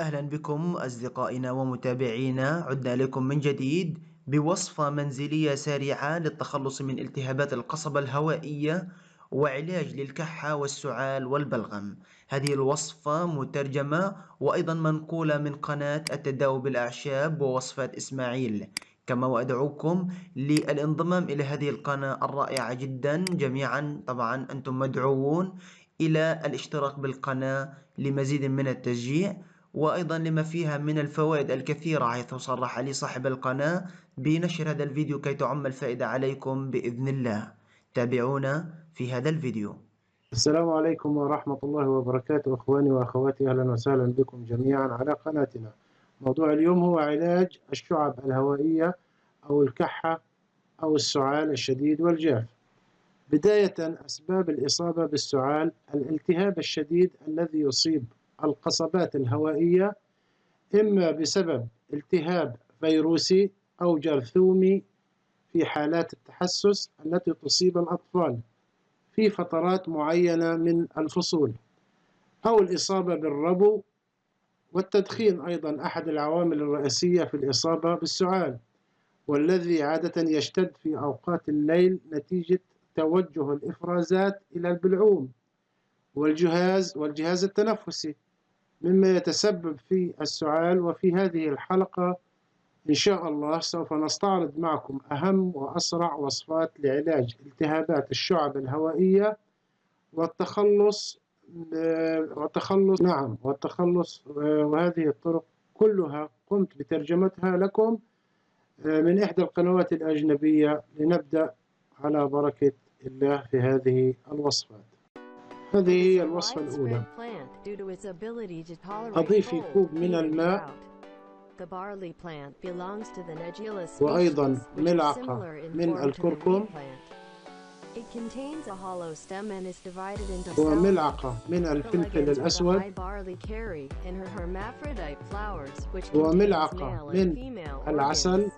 أهلا بكم أصدقائنا ومتابعينا، عدنا لكم من جديد بوصفة منزلية سريعة للتخلص من التهابات القصبة الهوائية وعلاج للكحة والسعال والبلغم. هذه الوصفة مترجمة وأيضا منقولة من قناة التداوي بالأعشاب ووصفات إسماعيل. كما وأدعوكم للانضمام إلى هذه القناة الرائعة جدا. جميعا طبعا أنتم مدعوون إلى الاشتراك بالقناة لمزيد من التشجيع، وأيضا لما فيها من الفوائد الكثيرة، حيث صرح لي صاحب القناة بنشر هذا الفيديو كي تعم الفائدة عليكم بإذن الله. تابعونا في هذا الفيديو. السلام عليكم ورحمة الله وبركاته، إخواني وأخواتي، أهلا وسهلا بكم جميعا على قناتنا. موضوع اليوم هو علاج الشعب الهوائية أو الكحة أو السعال الشديد والجاف. بداية، أسباب الإصابة بالسعال: الالتهاب الشديد الذي يصيب القصبات الهوائية، إما بسبب التهاب فيروسي أو جرثومي في حالات التحسس التي تصيب الأطفال في فترات معينة من الفصول، أو الإصابة بالربو. والتدخين أيضا أحد العوامل الرئيسية في الإصابة بالسعال، والذي عادة يشتد في أوقات الليل نتيجة توجه الإفرازات إلى البلعوم والجهاز التنفسي، مما يتسبب في السعال. وفي هذه الحلقة إن شاء الله سوف نستعرض معكم أهم وأسرع وصفات لعلاج التهابات الشعب الهوائية والتخلص والتخلص. وهذه الطرق كلها قمت بترجمتها لكم من إحدى القنوات الأجنبية. لنبدأ على بركة الله في هذه الوصفات. هذه هي الوصفة الأولى: أضيفي كوب من الماء وأيضا ملعقة من الكركم وملعقة من الفلفل الأسود وملعقة من العسل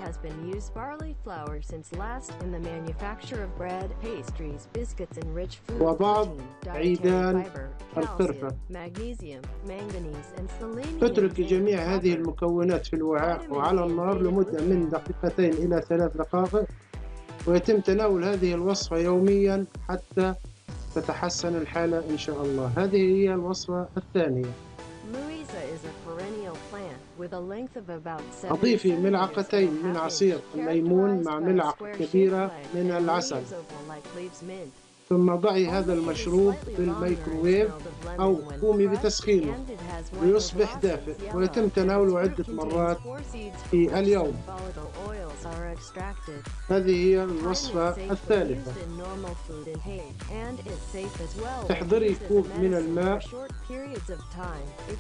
has been used barley flour since last in the manufacture of bread, pastries, biscuits, and rich food وبعض protein, dietary عيدان fiber, القرفة. calcium, magnesium, manganese, and selenium. اترك جميع هذه المكونات في الوعاء وعلى النار لمدة من 2 إلى 3 دقائق، ويتم تناول هذه الوصفة يوميا حتى تتحسن الحالة إن شاء الله. هذه هي الوصفة الثانية: أضيفي ملعقتين من عصير الليمون مع ملعقة كبيرة من العسل، ثم ضعي هذا المشروب في الميكروويف أو قومي بتسخينه ليصبح دافئ، ويتم تناوله عدة مرات في اليوم. هذه هي الوصفة الثالثة: احضري كوب من الماء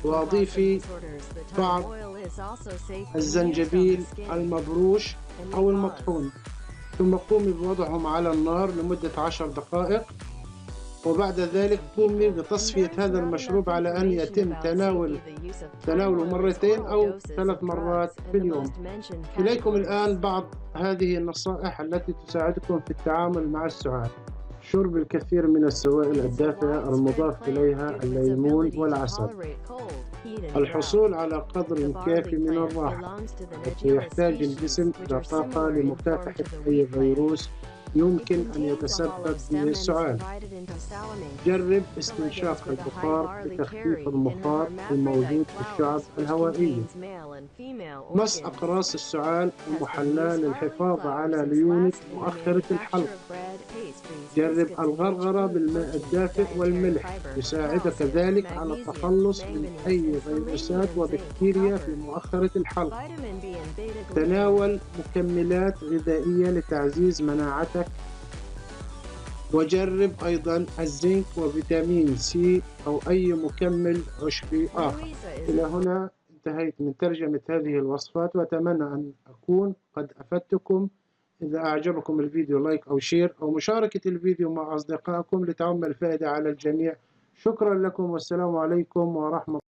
وأضيفي بعض الزنجبيل المبروش أو المطحون، ثم قومي بوضعهم على النار لمدة 10 دقائق، وبعد ذلك قومي بتصفية هذا المشروب على أن يتم تناوله مرتين أو 3 مرات في اليوم. إليكم الآن بعض هذه النصائح التي تساعدكم في التعامل مع السعال: شرب الكثير من السوائل الدافئة المضاف إليها الليمون والعسل، الحصول على قدر كافي من الراحة، ويحتاج الجسم إلى طاقة لمكافحة أي فيروس يمكن أن يتسبب في السعال. جرب استنشاق البخار لتخفيف المخاط الموجود في الشعب الهوائية. مس أقراص السعال المحلاة للحفاظ على ليونة مؤخرة الحلق. جرب الغرغرة بالماء الدافئ والملح، يساعدك ذلك على التخلص من أي فيروسات وبكتيريا في مؤخرة الحلق. تناول مكملات غذائية لتعزيز مناعتك، وجرب أيضا الزنك وفيتامين سي أو أي مكمل عشبي آخر. إلى هنا انتهيت من ترجمة هذه الوصفات، وأتمنى أن أكون قد أفدتكم. إذا أعجبكم الفيديو لايك أو شير أو مشاركة الفيديو مع أصدقائكم لتعم الفائدة على الجميع. شكرا لكم والسلام عليكم ورحمة الله.